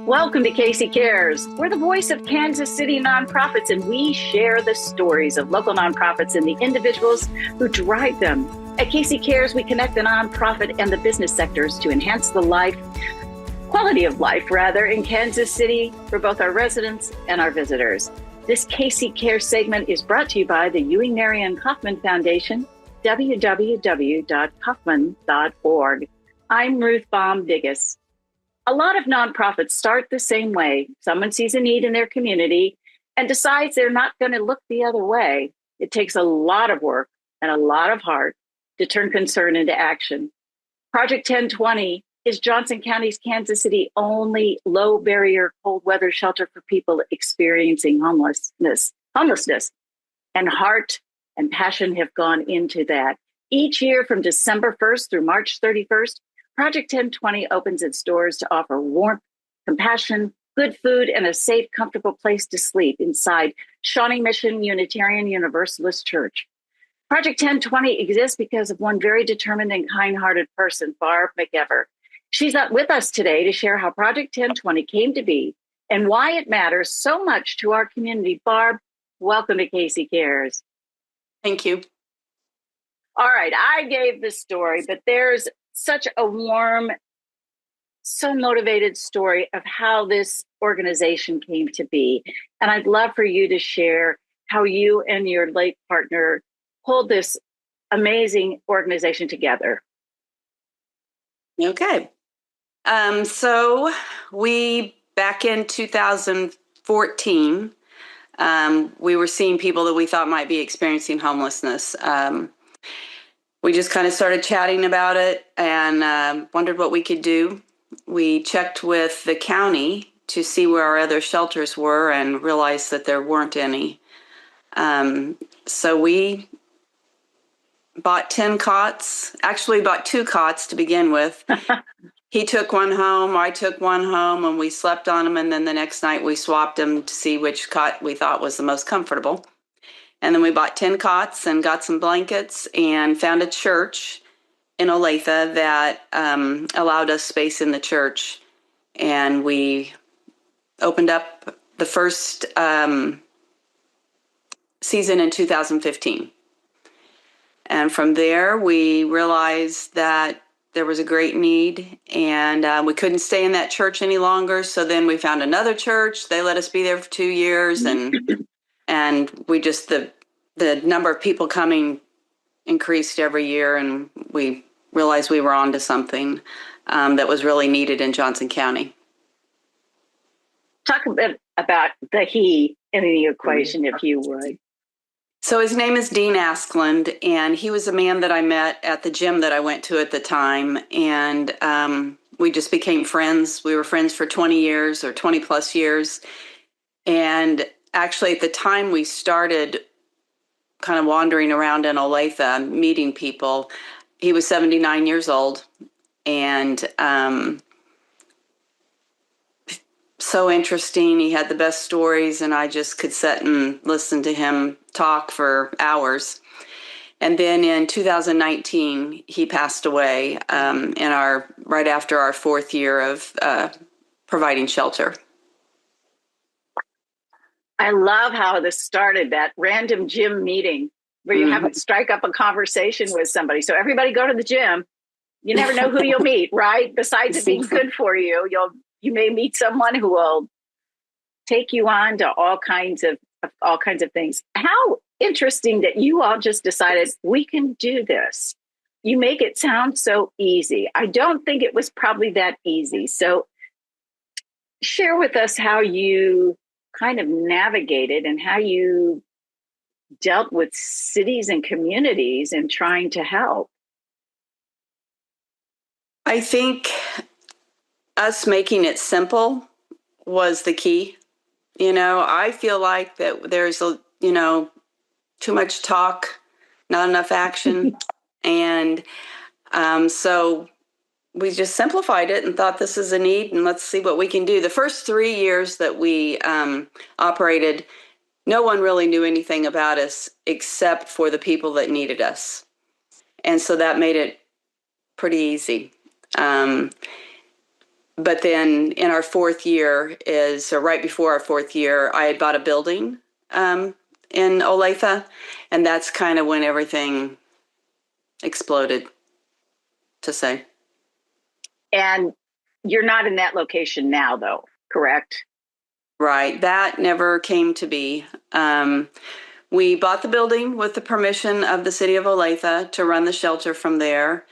Welcome to Casey Cares. We're the voice of Kansas City nonprofits, and we share the stories of local nonprofits and the individuals who drive them. At Casey Cares, we connect the nonprofit and the business sectors to enhance the quality of life, in Kansas City for both our residents and our visitors. This Casey Cares segment is brought to you by the Ewing Marion Kaufman Foundation, www.kaufman.org. I'm Ruth Baum-Digges. A lot of nonprofits start the same way. Someone sees a need in their community and decides they're not going to look the other way. It takes a lot of work and a lot of heart to turn concern into action. Project 1020 is Johnson County's Kansas City only low barrier cold weather shelter for people experiencing homelessness. And heart and passion have gone into that. Each year from December 1st through March 31st, Project 1020 opens its doors to offer warmth, compassion, good food, and a safe, comfortable place to sleep inside Shawnee Mission Unitarian Universalist Church. Project 1020 exists because of one very determined and kind-hearted person, Barb McEver. She's not with us today to share how Project 1020 came to be and why it matters so much to our community. Barb, welcome to Casey Cares. Thank you. All right, I gave the story, but there's such a warm, so motivated story of how this organization came to be. And I'd love for you to share how you and your late partner pulled this amazing organization together. Okay. So we, back in 2014, we were seeing people that we thought might be experiencing homelessness. We just kind of started chatting about it and wondered what we could do. We checked with the county to see where our other shelters were and realized that there weren't any. So we bought 10 cots, actually bought 2 cots to begin with. He took one home, I took one home, and we slept on them. And then the next night we swapped them to see which cot we thought was the most comfortable. And then we bought 10 cots and got some blankets and found a church in Olathe that allowed us space in the church. And we opened up the first season in 2015. And from there, we realized that there was a great need, and we couldn't stay in that church any longer. So then we found another church. They let us be there for 2 years, and we just, the number of people coming increased every year, and we realized we were onto something that was really needed in Johnson County. Talk a bit about the he in the equation, if you would. So his name is Dean Askland, and he was a man that I met at the gym that I went to at the time, and we just became friends. We were friends for 20 years or 20 plus years. And actually at the time we started kind of wandering around in Olathe, meeting people, he was 79 years old, and so interesting. He had the best stories, and I just could sit and listen to him talk for hours. And then in 2019, he passed away right after our 4th year of providing shelter. I love how this started, that random gym meeting where you have to strike up a conversation with somebody. So everybody go to the gym. You never know who you'll meet, right? Besides it being good for you, you may meet someone who will take you on to all kinds of things. How interesting that you all just decided we can do this. You make it sound so easy. I don't think it was probably that easy. So share with us how you kind of navigated and how you dealt with cities and communities and trying to help. I think us making it simple was the key. I feel like that there's too much talk, not enough action. And so we just simplified it and thought this is a need and let's see what we can do. The first 3 years that we operated, no one really knew anything about us except for the people that needed us. And so that made it pretty easy. But then in our fourth year so right before our fourth year, I had bought a building in Olathe, and that's kind of when everything exploded, to say. And you're not in that location now, though, correct? Right. That never came to be. We bought the building with the permission of the city of Olathe to run the shelter from there.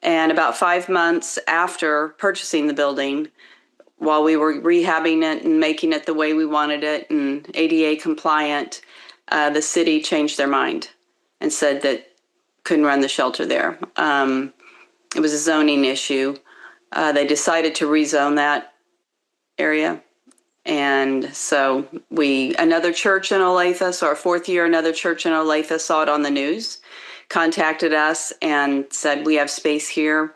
And about 5 months after purchasing the building, while we were rehabbing it and making it the way we wanted it and ADA compliant, the city changed their mind and said that couldn't run the shelter there. It was a zoning issue. They decided to rezone that area. And so another church in Olathe, so our fourth year, another church in Olathe saw it on the news, contacted us and said, we have space here,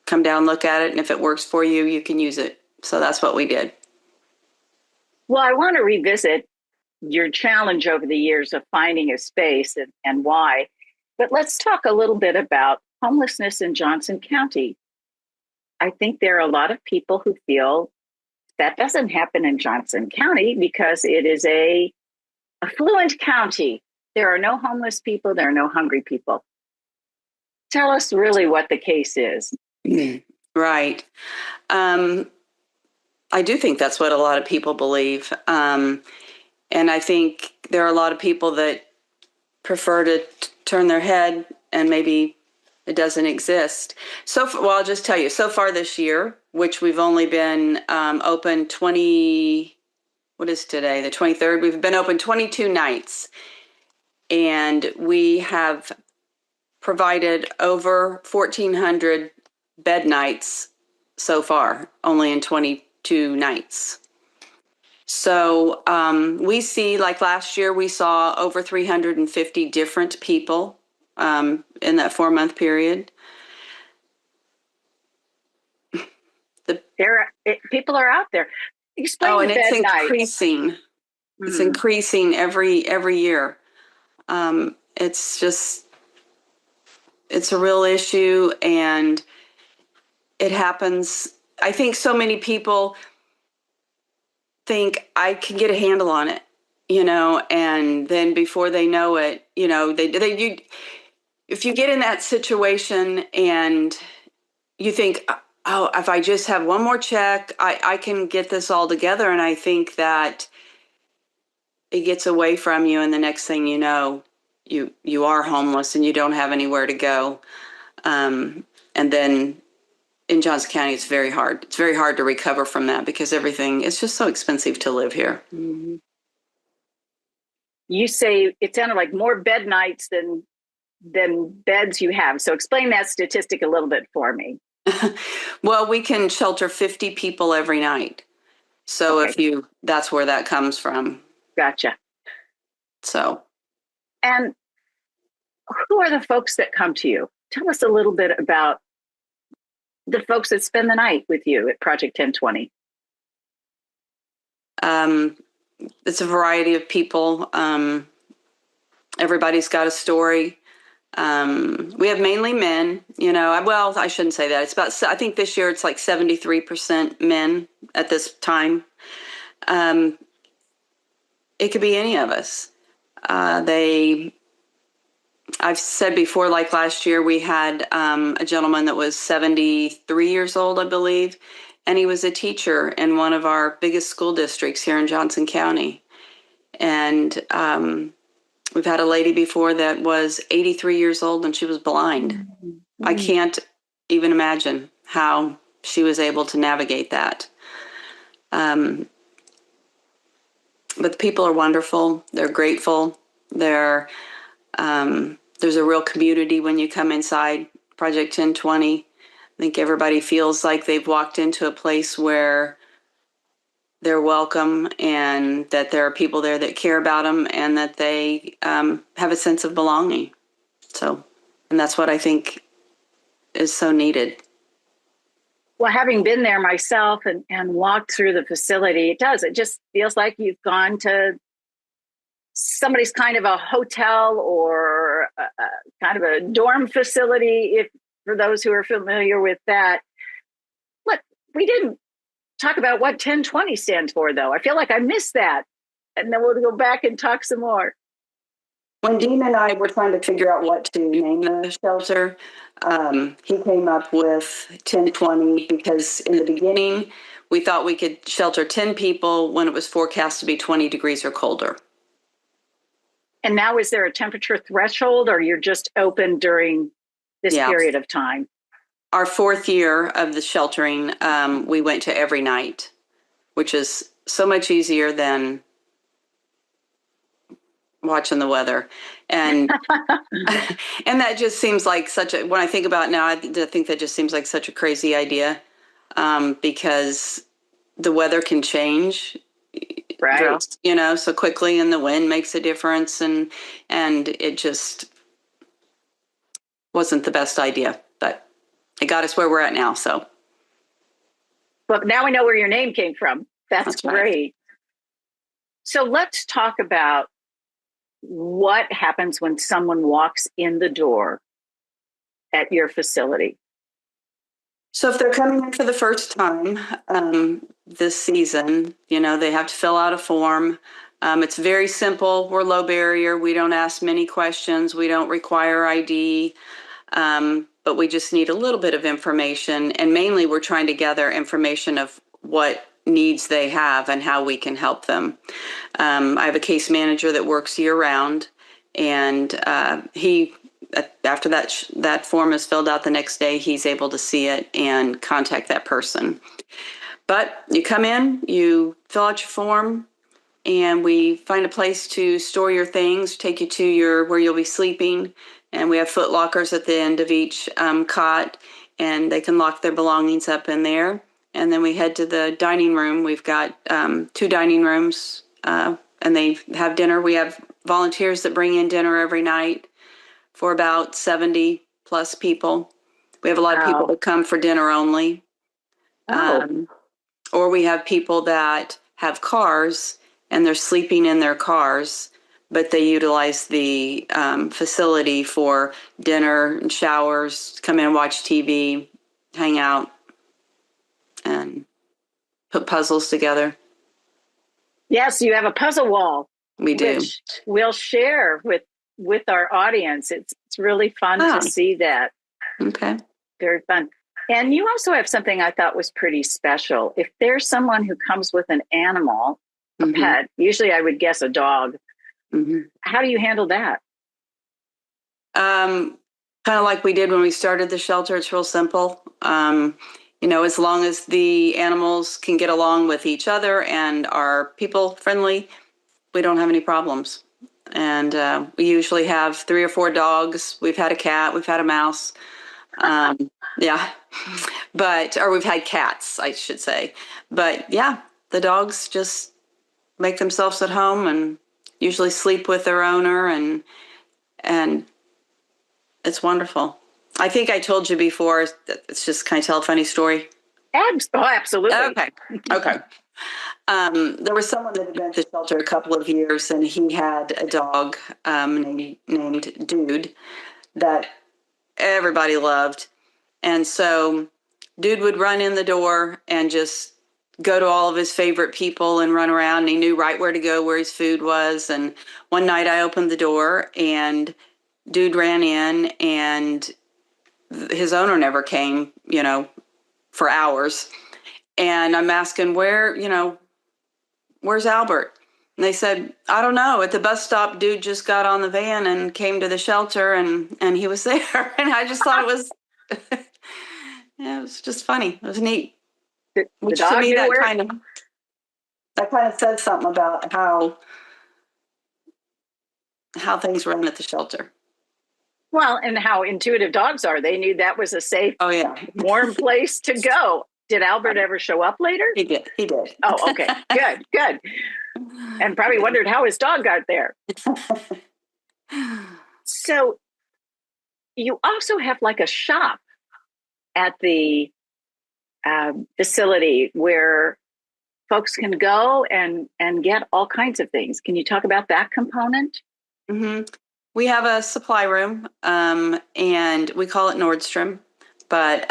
come down, look at it. And if it works for you, you can use it. So that's what we did. Well, I want to revisit your challenge over the years of finding a space and why. But let's talk a little bit about homelessness in Johnson County. I think there are a lot of people who feel that doesn't happen in Johnson County because it is a affluent county. There are no homeless people. There are no hungry people. Tell us really what the case is. Right. I do think that's what a lot of people believe. And I think there are a lot of people that prefer to turn their head and maybe it doesn't exist. Well, I'll just tell you, so far this year, which we've only been open what is today, the 23rd? We've been open 22 nights. And we have provided over 1,400 bed nights so far, only in 22 nights. So we see, like last year, we saw over 350 different people in that 4-month period. People are out there. Explain and it's increasing. Night. It's increasing every year. It's a real issue, and it happens. I think so many people think I can get a handle on it, and then before they know it, if you get in that situation and you think, oh, if I just have one more check, I can get this all together. And I think that it gets away from you. And the next thing you know, you are homeless and you don't have anywhere to go. And then in Johnson County, it's very hard. It's very hard to recover from that because it's just so expensive to live here. Mm-hmm. You say it sounded like more bed nights than beds you have. So explain that statistic a little bit for me. Well, we can shelter 50 people every night. So okay. That's where that comes from. Gotcha. So. And who are the folks that come to you? Tell us a little bit about the folks that spend the night with you at Project 1020. It's a variety of people. Everybody's got a story. We have mainly men, well, I shouldn't say that. I think this year it's like 73% men at this time. It could be any of us. I've said before, like last year, we had a gentleman that was 73 years old, I believe, and he was a teacher in one of our biggest school districts here in Johnson County. And we've had a lady before that was 83 years old and she was blind. Mm-hmm. I can't even imagine how she was able to navigate that. But the people are wonderful. They're grateful. There's a real community when you come inside Project 1020. I think everybody feels like they've walked into a place where they're welcome and that there are people there that care about them and that they have a sense of belonging. So, and that's what I think is so needed. Well, having been there myself and walked through the facility, it just feels like you've gone to somebody's kind of a hotel or kind of a dorm facility, for those who are familiar with that. we didn't talk about what 1020 stands for, though. I feel like I missed that. And then we'll go back and talk some more. When Dean and I were trying to figure out what to name the shelter, he came up with 1020 because in the beginning, we thought we could shelter 10 people when it was forecast to be 20 degrees or colder. And now, is there a temperature threshold, or you're just open during this period of time? Our 4th year of the sheltering, we went to every night, which is so much easier than watching the weather. And and that just seems like when I think about it now, I think that just seems like such a crazy idea, because the weather can change, right? So quickly, and the wind makes a difference, and it just wasn't the best idea, but it got us where we're at now. So, but now we know where your name came from. That's great. Right. So let's talk about what happens when someone walks in the door at your facility. So if they're coming in for the first time this season, they have to fill out a form. It's very simple. We're low barrier. We don't ask many questions. We don't require ID, but we just need a little bit of information. And mainly we're trying to gather information of what needs they have and how we can help them. I have a case manager that works year round, and after that form is filled out the next day, he's able to see it and contact that person. But you come in, you fill out your form, and we find a place to store your things, take you to where you'll be sleeping. And we have foot lockers at the end of each cot, and they can lock their belongings up in there. And then we head to the dining room. We've got 2 dining rooms, and they have dinner. We have volunteers that bring in dinner every night for about 70 plus people. We have a lot of people that come for dinner only. Or we have people that have cars and they're sleeping in their cars, but they utilize the facility for dinner and showers, come in and watch TV, hang out, and put puzzles together. Yes, you have a puzzle wall. We do. Which we'll share with our audience. It's really fun to see that. Okay. Very fun. And you also have something I thought was pretty special. If there's someone who comes with an animal, a pet, usually I would guess a dog, how do you handle that? Kind of like we did when we started the shelter. It's real simple. As long as the animals can get along with each other and are people friendly, we don't have any problems. And we usually have 3 or 4 dogs. We've had a cat. We've had a mouse. Yeah. Or we've had cats, I should say. But yeah, the dogs just make themselves at home and usually sleep with their owner, and it's wonderful. I think I told you before, it's just, can I tell a funny story? Absolutely. Okay. There was someone that had been at the shelter a couple of years, and he had a dog named Dude that everybody loved. And so Dude would run in the door and just go to all of his favorite people and run around. And he knew right where to go, where his food was. And one night I opened the door and Dude ran in, and his owner never came, for hours. And I'm asking, where's Albert? And they said, I don't know. At the bus stop, Dude just got on the van and came to the shelter, and he was there. And I just thought it was, it was just funny. It was neat. Which to me, that kind of says something about how things run at the shelter. Well, and how intuitive dogs are. They knew that was a safe, warm place to go. Did Albert ever show up later? He did. Oh, okay. Good. And probably wondered how his dog got there. So you also have like a shop at the facility where folks can go and get all kinds of things. Can you talk about that component? We have a supply room, and we call it Nordstrom, but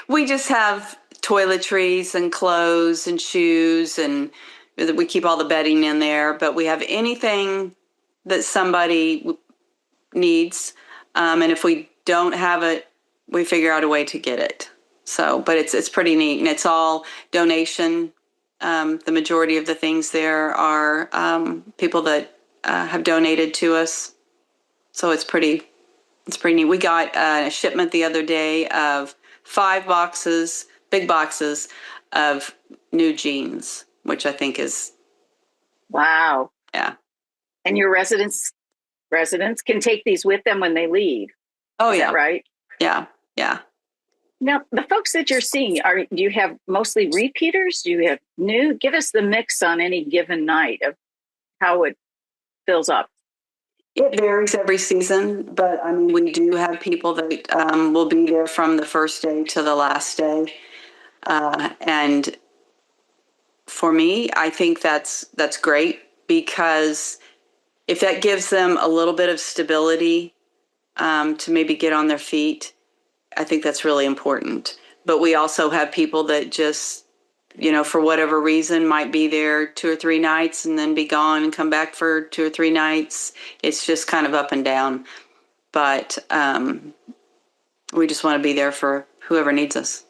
We just have toiletries and clothes and shoes, and we keep all the bedding in there, but we have anything that somebody needs. And if we don't have it, we figure out a way to get it. So, but it's pretty neat, and it's all donation. The majority of the things there are people that have donated to us. So it's pretty neat. We got a shipment the other day of 5 boxes, big boxes of new jeans, which I think is, Wow. yeah. And your residents can take these with them when they leave. Oh, Is yeah. that right? Yeah. Yeah. Now, the folks that you're seeing, do you have mostly repeaters? Do you have new? Give us the mix on any given night of how it fills up. It varies every season, but I mean, we do have people that will be there from the first day to the last day. And for me, I think that's great, because if that gives them a little bit of stability to maybe get on their feet, I think that's really important. But we also have people that just, for whatever reason, might be there 2 or 3 nights and then be gone and come back for 2 or 3 nights. It's just kind of up and down. But we just want to be there for whoever needs us.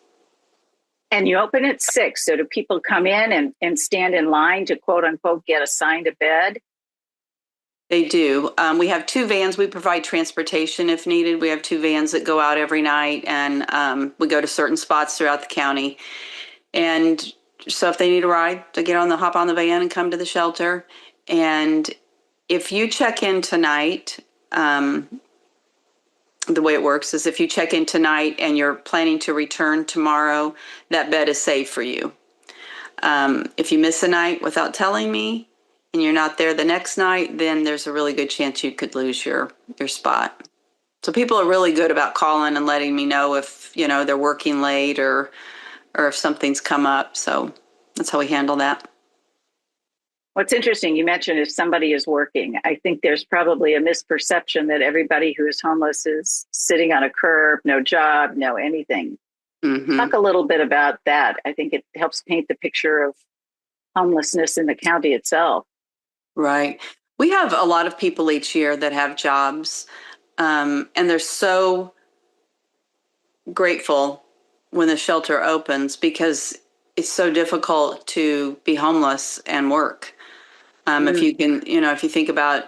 And you open at 6. So do people come in and stand in line to quote unquote get assigned a bed? They do. We have 2 vans. We provide transportation if needed. We have 2 vans that go out every night, and we go to certain spots throughout the county. And so if they need a ride, they hop on the van and come to the shelter. And if you check in tonight, the way it works is if you check in tonight and you're planning to return tomorrow, that bed is saved for you. If you miss a night without telling me and you're not there the next night, then there's a really good chance you could lose your spot. So people are really good about calling and letting me know if, they're working late or if something's come up. So that's how we handle that. What's interesting, you mentioned if somebody is working. I think there's probably a misperception that everybody who is homeless is sitting on a curb, no job, no anything. Mm-hmm. Talk a little bit about that. I think it helps paint the picture of homelessness in the county itself. Right. We have a lot of people each year that have jobs, and they're so grateful when the shelter opens, because it's so difficult to be homeless and work. If you can, if you think about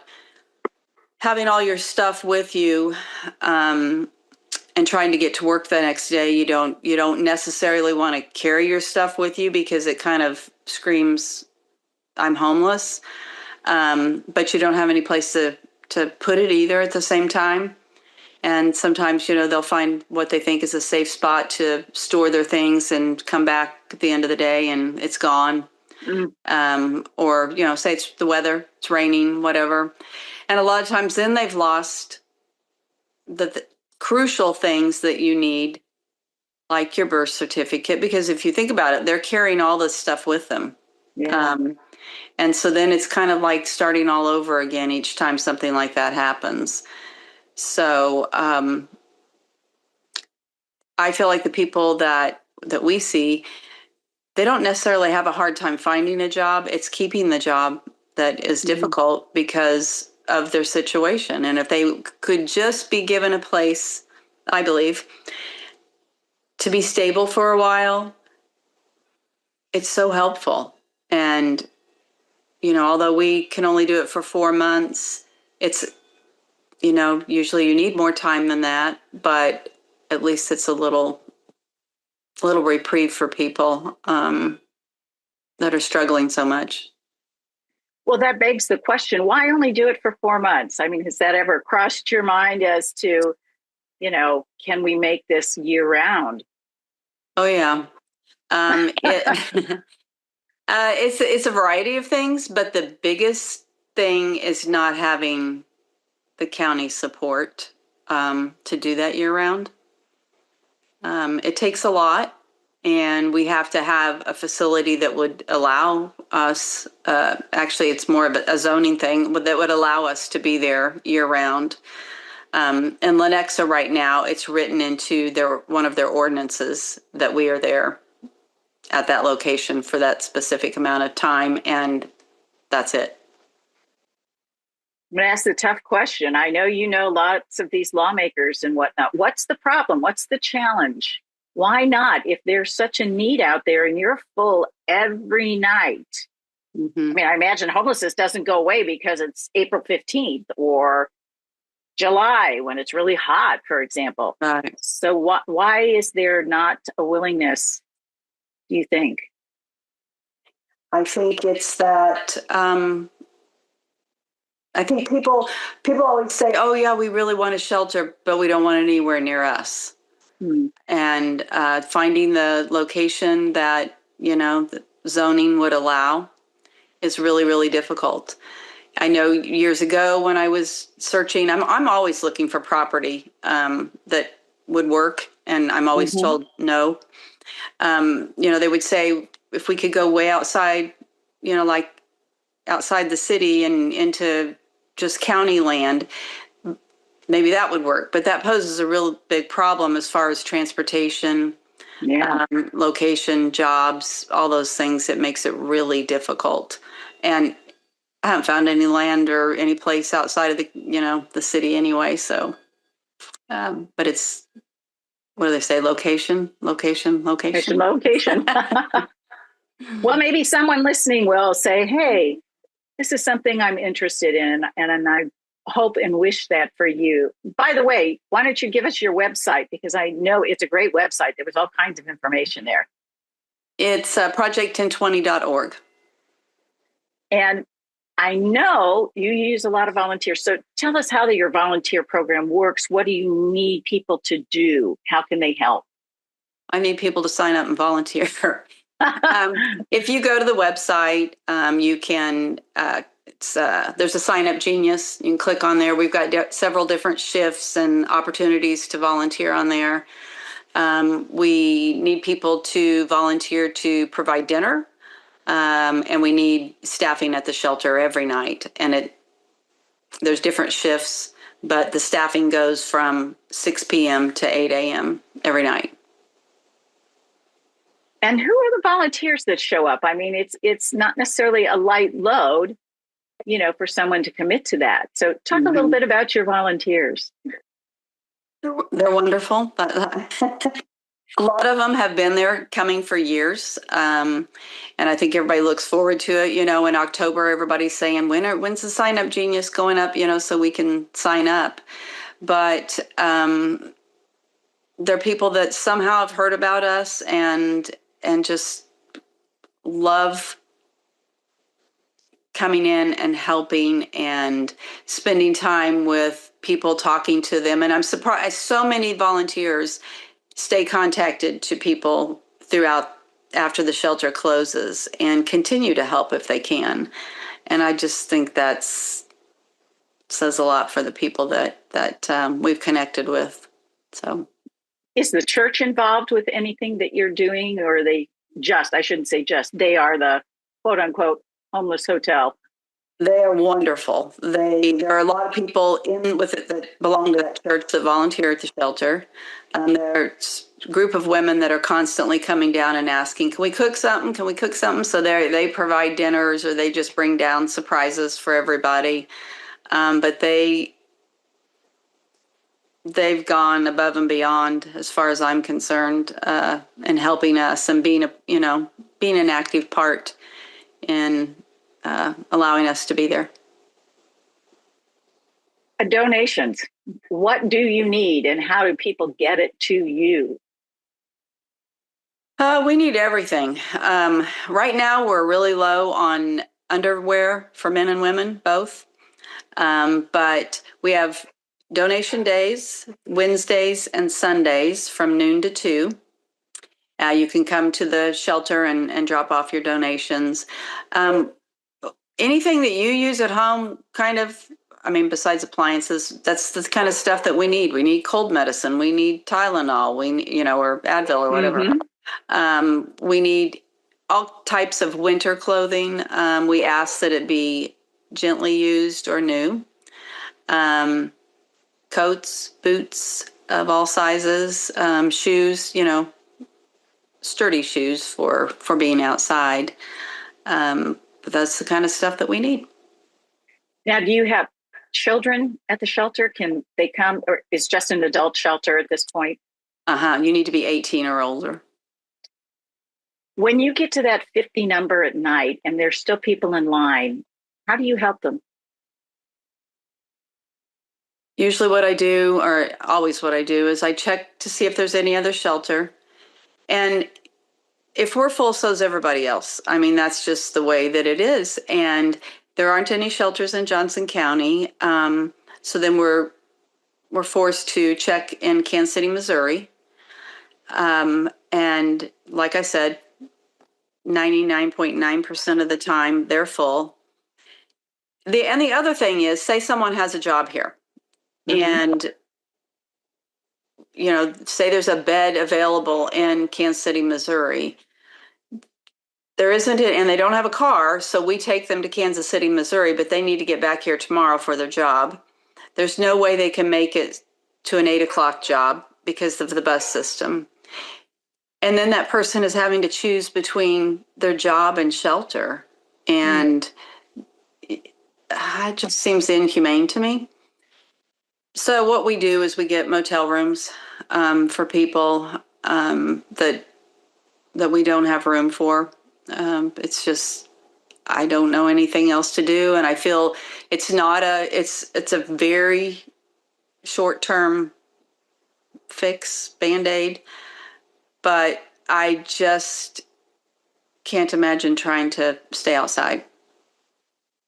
having all your stuff with you, and trying to get to work the next day, you don't necessarily want to carry your stuff with you, because it kind of screams, I'm homeless. But you don't have any place to put it either at the same time. And sometimes, they'll find what they think is a safe spot to store their things and come back at the end of the day and it's gone. Or, say it's the weather, it's raining, whatever. And a lot of times then they've lost the crucial things that you need, like your birth certificate, because if you think about it, they're carrying all this stuff with them. Yeah. And so then it's kind of like starting all over again each time something like that happens. So I feel like the people that we see, they don't necessarily have a hard time finding a job. It's keeping the job that is difficult because of their situation. And if they could just be given a place, I believe, to be stable for a while, it's so helpful. And, although we can only do it for 4 months, it's, usually you need more time than that, but at least it's a little reprieve for people that are struggling so much. Well, that begs the question, why only do it for 4 months? I mean, has that ever crossed your mind as to, can we make this year round? Oh, yeah. It's a variety of things, but the biggest thing is not having the county support to do that year round. It takes a lot, and we have to have a facility that would allow us, actually it's more of a zoning thing, that would allow us to be there year round. In Lenexa right now, it's written into one of their ordinances that we are there at that location for that specific amount of time, and that's it. I'm going to ask the tough question. I know you know lots of these lawmakers and whatnot. What's the problem? What's the challenge? Why not? If there's such a need out there and you're full every night. Mm-hmm. I mean, I imagine homelessness doesn't go away because it's April 15th or July when it's really hot, for example. Right. So why is there not a willingness, do you think? I think it's that I think people always say, "Oh yeah, we really want a shelter, but we don't want it anywhere near us." And finding the location that the zoning would allow is really, really difficult. I know years ago when I was searching, I'm always looking for property that would work, and I'm always told no. They would say if we could go way outside, like outside the city and into just county land, maybe that would work. But that poses a real big problem as far as transportation, location, jobs, all those things. It makes it really difficult. And I haven't found any land or any place outside of the city anyway. So, but it's, what do they say? Location. Well, maybe someone listening will say, hey, this is something I'm interested in, and I hope and wish that for you. By the way, why don't you give us your website? Because I know it's a great website. There was all kinds of information there. It's project1020.org. And I know you use a lot of volunteers. So tell us how your volunteer program works. What do you need people to do? How can they help? I need people to sign up and volunteer. If you go to the website, you can, there's a sign up genius. You can click on there. We've got several different shifts and opportunities to volunteer on there. We need people to volunteer to provide dinner. And we need staffing at the shelter every night. And there's different shifts, but the staffing goes from 6 p.m. to 8 a.m. every night. And who are the volunteers that show up? I mean, it's not necessarily a light load, for someone to commit to that. So talk a little bit about your volunteers. They're wonderful. A lot of them have been there coming for years. And I think everybody looks forward to it. In October, everybody's saying, when's the sign up genius going up, so we can sign up. But they're people that somehow have heard about us and just love coming in and helping and spending time with people, talking to them. And I'm surprised so many volunteers stay contacted to people throughout after the shelter closes and continue to help if they can. And I just think that says a lot for the people that we've connected with. So, is the church involved with anything that you're doing, or are they I shouldn't say just, they are the quote unquote homeless hotel? They are wonderful. There are a lot of people in with it that belong to that church that volunteer at the shelter. There's a group of women that are constantly coming down and asking, can we cook something? Can we cook something? So they provide dinners, or they just bring down surprises for everybody. But they've gone above and beyond, as far as I'm concerned, in helping us and being an active part in allowing us to be there. Donations. What do you need, and how do people get it to you? We need everything. Right now, we're really low on underwear for men and women, both. But we have donation days, Wednesdays and Sundays from noon to 2. You can come to the shelter and drop off your donations. Anything that you use at home, besides appliances, that's the kind of stuff that we need. We need cold medicine. We need Tylenol. Or Advil or whatever. We need all types of winter clothing. We ask that it be gently used or new. coats, boots of all sizes, shoes, sturdy shoes for being outside. But that's the kind of stuff that we need. Now, do you have children at the shelter? Can they come, or is just an adult shelter at this point? You need to be 18 or older. When you get to that 50 number at night and there's still people in line, how do you help them? Usually what I do, or always what I do, is I check to see if there's any other shelter. And if we're full, so's everybody else. I mean, that's just the way that it is. And there aren't any shelters in Johnson County. So then we're forced to check in Kansas City, Missouri. And like I said, 99.9% of the time they're full. The other thing is, say someone has a job here, and say there's a bed available in Kansas City, Missouri. There isn't it, and they don't have a car, so we take them to Kansas City, Missouri, but they need to get back here tomorrow for their job. There's no way they can make it to an 8:00 job because of the bus system. And then that person is having to choose between their job and shelter. And it just seems inhumane to me. So what we do is we get motel rooms for people that we don't have room for. It's just, I don't know anything else to do. And I feel it's a very short-term fix, Band-Aid. But I just can't imagine trying to stay outside.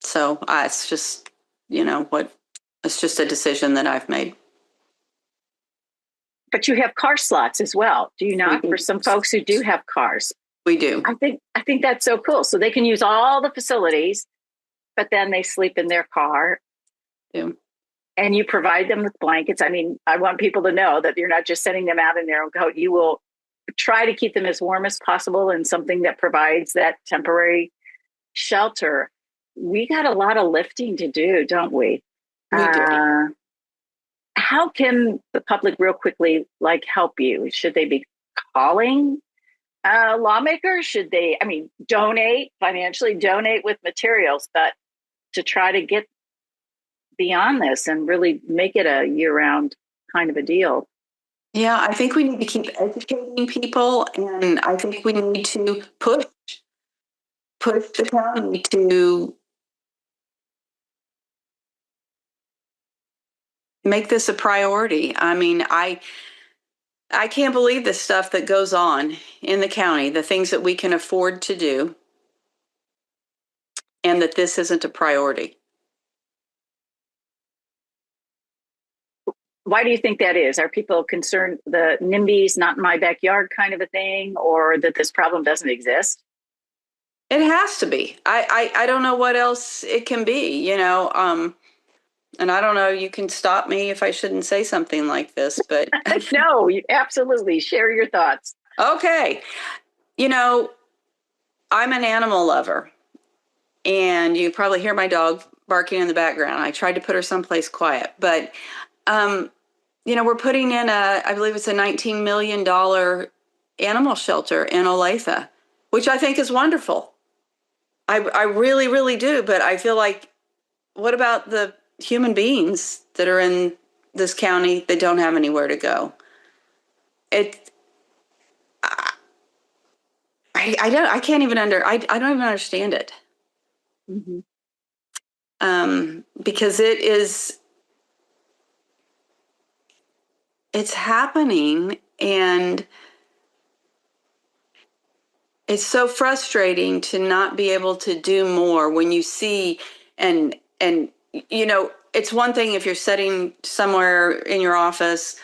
So it's just, it's just a decision that I've made. But you have car slots as well, do you not? For some folks who do have cars. We do. I think that's so cool. So they can use all the facilities, but then they sleep in their car. Yeah. And you provide them with blankets. I mean, I want people to know that you're not just sending them out in their own coat. You will try to keep them as warm as possible in something that provides that temporary shelter. We got a lot of lifting to do, don't we? We do. How can the public real quickly help you? Should they be calling lawmakers? Should they, financially donate with materials, but to try to get beyond this and really make it a year-round kind of a deal? Yeah, I think we need to keep educating people, and I think we need to push the county to make this a priority. I mean, I can't believe the stuff that goes on in the county, the things that we can afford to do, and that this isn't a priority. Why do you think that is? Are people concerned the NIMBYs, not in my backyard kind of a thing, or that this problem doesn't exist? It has to be. I don't know what else it can be, and I don't know, you can stop me if I shouldn't say something like this, but. No, you absolutely share your thoughts. Okay. I'm an animal lover, and you probably hear my dog barking in the background. I tried to put her someplace quiet, but, we're putting in I believe it's a $19 million animal shelter in Olathe, which I think is wonderful. I really, really do. But I feel like, what about the human beings that are in this county that don't have anywhere to go? I can't even I don't even understand it. Mm-hmm. Because it's happening, and it's so frustrating to not be able to do more when you see, and it's one thing if you're sitting somewhere in your office.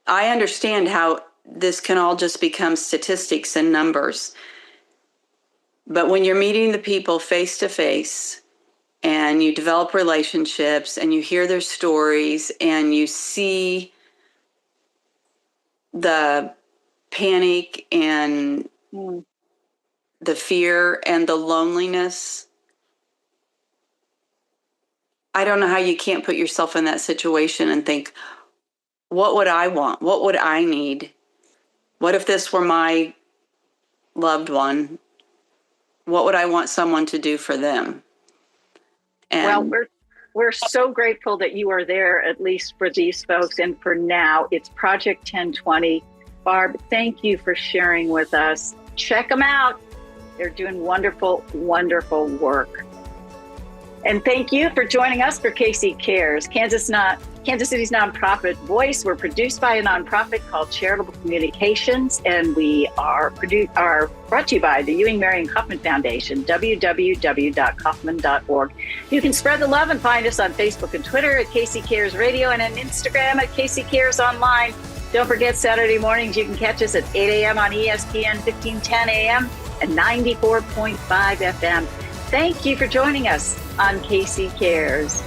I understand how this can all just become statistics and numbers. But when you're meeting the people face to face, and you develop relationships, and you hear their stories, and you see the panic and the fear and the loneliness, I don't know how you can't put yourself in that situation and think, what would I want? What would I need? What if this were my loved one? What would I want someone to do for them? Well, And we're so grateful that you are there, at least for these folks. And for now, it's Project 1020. Barb, thank you for sharing with us. Check them out. They're doing wonderful, wonderful work. And thank you for joining us for KC Cares, Kansas City's nonprofit voice. We're produced by a nonprofit called Charitable Communications, and we are brought to you by the Ewing Marion Kaufman Foundation, www.kaufman.org. You can spread the love and find us on Facebook and Twitter at KC Cares Radio and on Instagram at KC Cares Online. Don't forget, Saturday mornings, you can catch us at 8 a.m. on ESPN 1510 a.m. and 94.5 FM. Thank you for joining us on KC Cares.